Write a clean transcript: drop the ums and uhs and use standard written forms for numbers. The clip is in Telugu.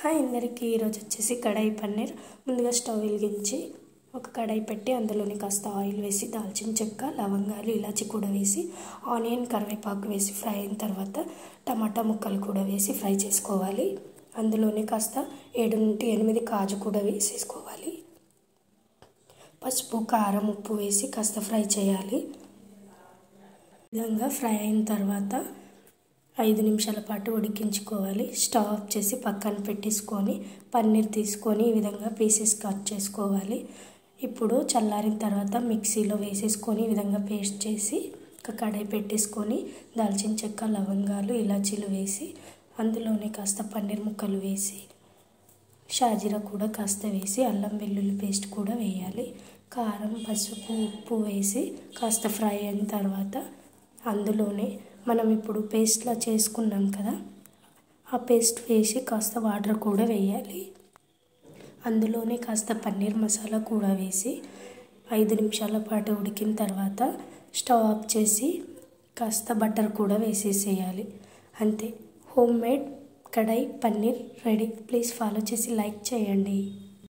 హాయ్ అందరికీ ఈరోజు వచ్చేసి కడాయి పన్నీర్. ముందుగా స్టవ్ వెలిగించి ఒక కడాయి పెట్టి అందులోని కాస్త ఆయిల్ వేసి దాల్చిన చెక్క, లవంగాలు, ఇలాచి కూడా వేసి ఆనియన్, కరివేపాకు వేసి ఫ్రై అయిన తర్వాత టమాటా ముక్కలు కూడా వేసి ఫ్రై చేసుకోవాలి. అందులోనే కాస్త 7 నుండి 8 కాజు కూడా వేసేసుకోవాలి. పసుపు, కారం, ఉప్పు వేసి కాస్త ఫ్రై చేయాలి. ఈ విధంగా ఫ్రై అయిన తర్వాత 5 నిమిషాల పాటు ఉడికించుకోవాలి. స్టవ్ ఆఫ్ చేసి పక్కన పెట్టేసుకొని పన్నీర్ తీసుకొని ఈ విధంగా పీసెస్ కట్ చేసుకోవాలి. ఇప్పుడు చల్లారిన తర్వాత మిక్సీలో వేసేసుకొని ఈ విధంగా పేస్ట్ చేసి ఒక కడాయి పెట్టేసుకొని దాల్చిన చెక్క, లవంగాలు, ఇలాచీలు వేసి అందులోనే కాస్త పన్నీర్ ముక్కలు వేసి షాజీరా కూడా కాస్త వేసి అల్లం వెల్లుల్లి పేస్ట్ కూడా వేయాలి. కారం, పసుపు, ఉప్పు వేసి కాస్త ఫ్రై అయిన తర్వాత అందులోనే మనం ఇప్పుడు పేస్ట్లా చేసుకున్నాం కదా, ఆ పేస్ట్ వేసి కాస్త వాటర్ కూడా వేయాలి. అందులోనే కాస్త పన్నీర్ మసాలా కూడా వేసి 5 నిమిషాల పాటు ఉడికిన తర్వాత స్టవ్ ఆఫ్ చేసి కాస్త బటర్ కూడా వేసేసేయాలి. అంతే, home made kadai paneer ready. Please follow చేసి లైక్ చేయండి.